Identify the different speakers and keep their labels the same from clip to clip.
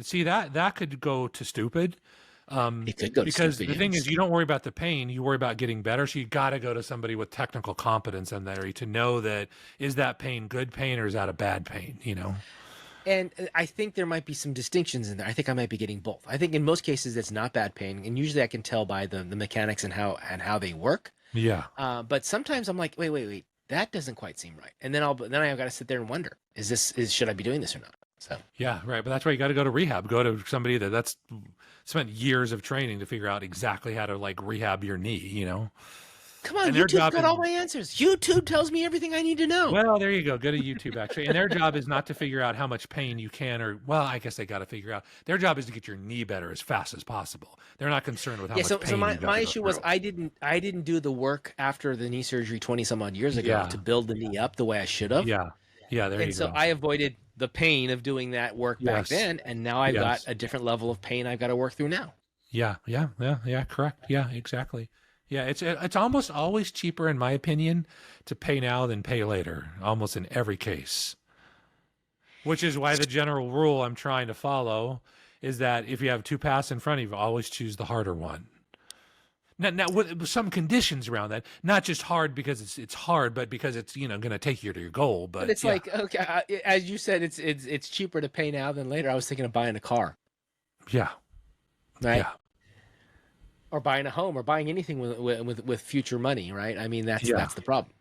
Speaker 1: See, that could go to stupid.
Speaker 2: It could go to
Speaker 1: Because
Speaker 2: stupid.
Speaker 1: the thing is,
Speaker 2: Yes.
Speaker 1: you don't worry about the pain, you worry about getting better. So you got to go to somebody with technical competence in there to know that is that pain good pain or is that a bad pain, you know?
Speaker 2: And I think there might be some distinctions in there. I think I might be getting both. I think in most cases it's not bad pain, and usually I can tell by the mechanics and how they work.
Speaker 1: Yeah.
Speaker 2: But sometimes I'm like, wait, that doesn't quite seem right. And then I've got to sit there and wonder, should I be doing this or not? So
Speaker 1: Yeah, right. But that's why you got to go to rehab. Go to somebody that's spent years of training to figure out exactly how to like rehab your knee, you know?
Speaker 2: come on,
Speaker 1: And their
Speaker 2: YouTube's
Speaker 1: job
Speaker 2: got
Speaker 1: is
Speaker 2: all my answers. YouTube tells me everything I need to know.
Speaker 1: well, there you go. Go to YouTube actually. And their job is not to figure out how much pain you can or well, I guess they got to figure out. Their job is to get your knee better as fast as possible. They're not concerned with how
Speaker 2: Yeah,
Speaker 1: much
Speaker 2: so
Speaker 1: pain
Speaker 2: my,
Speaker 1: you got
Speaker 2: my
Speaker 1: to go
Speaker 2: issue was
Speaker 1: through.
Speaker 2: I didn't do the work after the knee surgery 20 some odd years ago
Speaker 1: Yeah.
Speaker 2: to build the knee up the way I should have.
Speaker 1: Yeah. Yeah, there
Speaker 2: And
Speaker 1: you
Speaker 2: so
Speaker 1: go.
Speaker 2: I avoided the pain of doing that work back
Speaker 1: Yes.
Speaker 2: then, and now I've got
Speaker 1: Yes.
Speaker 2: a different level of pain I've got to work through now.
Speaker 1: Yeah, correct. Yeah, exactly. Yeah, it's almost always cheaper in my opinion to pay now than pay later, almost in every case. Which is why the general rule I'm trying to follow is that if you have two paths in front of you, always choose the harder one. Now with some conditions around that, not just hard because it's hard, but because it's going to take you to your goal.
Speaker 2: But
Speaker 1: But
Speaker 2: it's
Speaker 1: yeah,
Speaker 2: like, okay, as you said, it's cheaper to pay now than later. I was thinking of buying a car,
Speaker 1: yeah,
Speaker 2: right?
Speaker 1: yeah,
Speaker 2: Or buying a home, or buying anything with future money, right? I mean,
Speaker 1: yeah,
Speaker 2: that's the problem.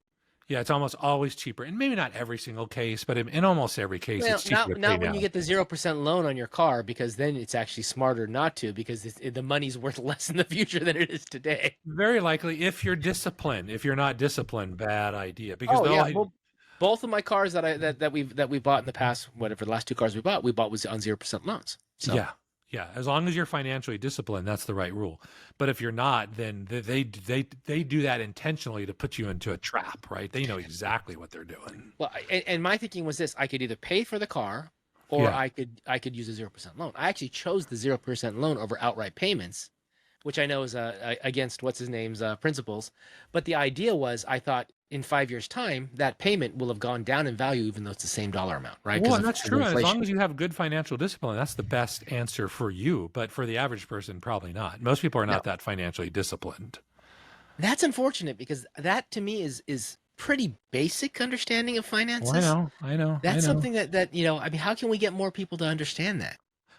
Speaker 1: yeah. It's almost always cheaper, and maybe not every single case, but in almost every case,
Speaker 2: Well,
Speaker 1: it's cheaper to pay
Speaker 2: not when you
Speaker 1: now.
Speaker 2: get the 0% loan on your car, because then it's actually smarter not to, because the money's worth less in the future than it is today.
Speaker 1: Very likely, if you're disciplined. If you're not disciplined, bad idea. Because
Speaker 2: Oh
Speaker 1: the
Speaker 2: yeah,
Speaker 1: whole
Speaker 2: well, both of my cars that we bought in the past, whatever the last two cars we bought was on 0% loans. So
Speaker 1: yeah, yeah. As long as you're financially disciplined, that's the right rule. But if you're not, then they do that intentionally to put you into a trap, right? They know exactly what they're doing.
Speaker 2: well, and my thinking was this: I could either pay for the car, or
Speaker 1: Yeah,
Speaker 2: I could use a 0% loan. I actually chose the 0% loan over outright payments, which I know is against what's his name's principles. But the idea was, I thought in 5 years' time, that payment will have gone down in value, even though it's the same dollar amount, right?
Speaker 1: well,
Speaker 2: Because
Speaker 1: and
Speaker 2: of
Speaker 1: that's true. As
Speaker 2: inflation.
Speaker 1: long as you have good financial discipline, that's the best answer for you. But for the average person, probably not. Most people are
Speaker 2: No,
Speaker 1: not that financially disciplined.
Speaker 2: that's unfortunate, because that to me is pretty basic understanding of
Speaker 1: Well, I
Speaker 2: finances.
Speaker 1: know, I know, I
Speaker 2: That's
Speaker 1: know.
Speaker 2: something that I mean, how can we get more people to understand that?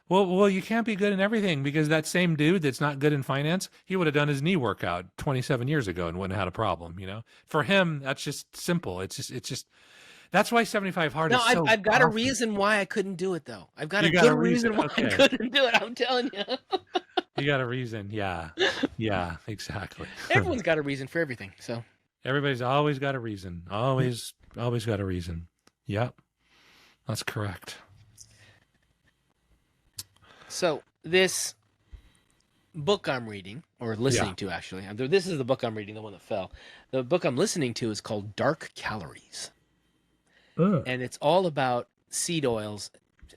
Speaker 1: Well, you can't be good in everything because that same dude that's not good in finance, he would have done his knee workout 27 years ago and wouldn't have had a problem, you know? For him, that's just simple. It's just that's why 75 hard
Speaker 2: No,
Speaker 1: is
Speaker 2: I've
Speaker 1: so
Speaker 2: I've got a
Speaker 1: awesome.
Speaker 2: reason why I couldn't do it, though. I've got a
Speaker 1: You got
Speaker 2: good
Speaker 1: a reason.
Speaker 2: reason why I
Speaker 1: Okay.
Speaker 2: couldn't do it. I'm telling you.
Speaker 1: You got a reason. Yeah. Yeah, exactly.
Speaker 2: Everyone's got a reason for everything. So
Speaker 1: Everybody's always got a reason. Always got a reason. Yep. That's correct.
Speaker 2: this book I'm reading, or
Speaker 1: Yeah.
Speaker 2: listening to, actually. This is the book I'm reading, the one that fell. The book I'm listening to is called Dark Calories,
Speaker 1: Ugh.
Speaker 2: and it's all about seed oils,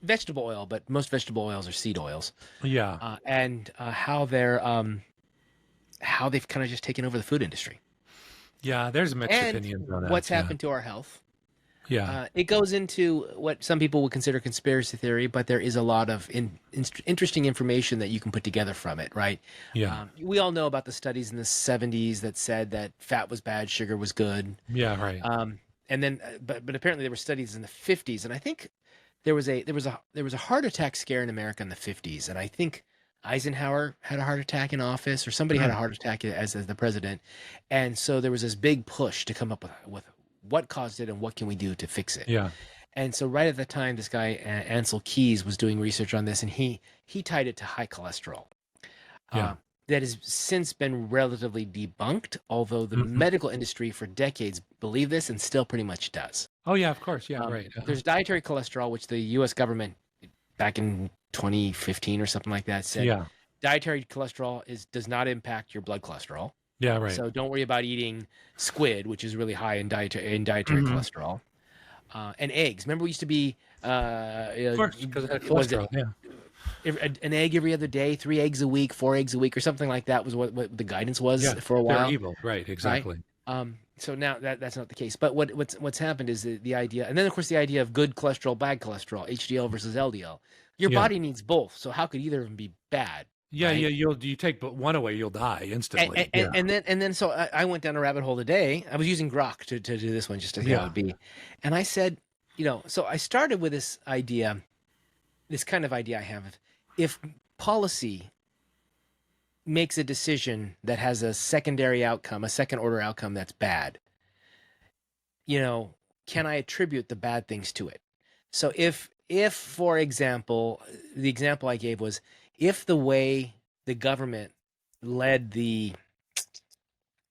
Speaker 2: vegetable oil, but most vegetable oils are seed oils,
Speaker 1: Yeah.
Speaker 2: and how they've kind of just taken over the food industry
Speaker 1: Yeah, there's mixed
Speaker 2: and
Speaker 1: opinions on
Speaker 2: what's
Speaker 1: that. Yeah.
Speaker 2: happened to our health.
Speaker 1: Yeah.
Speaker 2: It goes into what some people would consider conspiracy theory, but there is a lot of interesting information that you can put together from it, right?
Speaker 1: Yeah.
Speaker 2: We all know about the studies in the 70s that said that fat was bad, sugar was good.
Speaker 1: Yeah, right.
Speaker 2: And then, but apparently there were studies in the 50s, and I think there was a heart attack scare in America in the 50s, and I think Eisenhower had a heart attack in office, or somebody had a
Speaker 1: Mm.
Speaker 2: heart attack as the president, and so there was this big push to come up with what caused it and what can we do to fix it.
Speaker 1: Yeah.
Speaker 2: And so right at the time, this guy Ansel Keys was doing research on this, and he tied it to high cholesterol.
Speaker 1: Yeah.
Speaker 2: That has since been relatively debunked, although the
Speaker 1: Mhm.
Speaker 2: medical industry for decades believed this and still pretty much does.
Speaker 1: Oh yeah, of course. Yeah, right.
Speaker 2: There's dietary cholesterol, which the U.S. government back in 2015 or something like that said
Speaker 1: Yeah.
Speaker 2: dietary cholesterol does not impact your blood cholesterol.
Speaker 1: Yeah, right.
Speaker 2: So don't worry about eating squid, which is really high in dietary
Speaker 1: Mhm.
Speaker 2: cholesterol, and eggs. Remember, we used to be
Speaker 1: Of course, because it had
Speaker 2: was it
Speaker 1: cholesterol. Yeah.
Speaker 2: an egg every other day, 3 eggs a week, 4 eggs a week, or something like that was what the guidance was
Speaker 1: Yeah.
Speaker 2: for a
Speaker 1: They're
Speaker 2: while,
Speaker 1: evil. Right.
Speaker 2: right?
Speaker 1: Exactly.
Speaker 2: So now that's not the case. But what's happened is the idea, and then of course the idea of good cholesterol, bad cholesterol, HDL versus LDL. Your
Speaker 1: Yeah.
Speaker 2: body needs both. So how could either of them be bad?
Speaker 1: Yeah,
Speaker 2: Right.
Speaker 1: yeah, you take but one away, you'll die instantly. Yeah.
Speaker 2: And then so I went down a rabbit hole today. I was using Grok to do this one just to see how it
Speaker 1: Yeah.
Speaker 2: would be. And I said, so I started with this idea, this kind of idea I have of if policy makes a decision that has a secondary outcome, a second order outcome that's bad, can I attribute the bad things to it? So if for example, the example I gave was if the way the government led the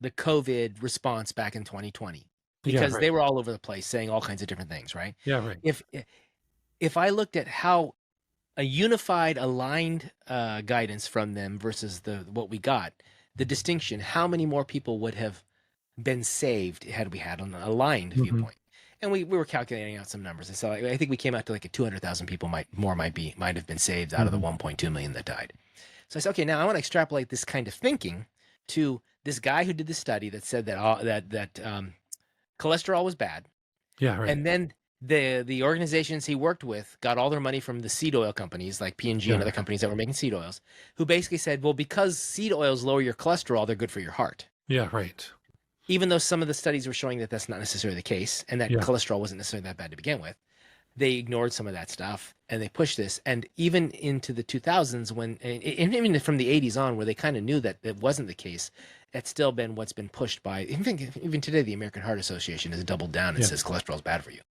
Speaker 2: COVID response back in 2020,
Speaker 1: Yeah,
Speaker 2: because
Speaker 1: right.
Speaker 2: they were all over the place saying all kinds of different things, right?
Speaker 1: Yeah, right.
Speaker 2: If I looked at how a unified, aligned guidance from them versus what we got, the distinction, how many more people would have been saved had we had an aligned viewpoint? And we were calculating out some numbers, and so I think we came out to like 200,000 people might have been saved out of the 1.2 million that died. So I said, okay, now I want to extrapolate this kind of thinking to this guy who did the study that said that cholesterol was bad,
Speaker 1: Yeah, right.
Speaker 2: and then the organizations he worked with got all their money from the seed oil companies like P&G and
Speaker 1: Yeah.
Speaker 2: other companies that were making seed oils, who basically said, well, because seed oils lower your cholesterol, they're good for your heart.
Speaker 1: Yeah, right.
Speaker 2: Even though some of the studies were showing that that's not necessarily the case and that
Speaker 1: Yeah.
Speaker 2: cholesterol wasn't necessarily that bad to begin with, they ignored some of that stuff and they pushed this. And even into the 2000s, and even from the 80s on, where they kind of knew that it wasn't the case, that's still been what's been pushed by, even today, the American Heart Association has doubled down and
Speaker 1: Yeah.
Speaker 2: says cholesterol is bad for you.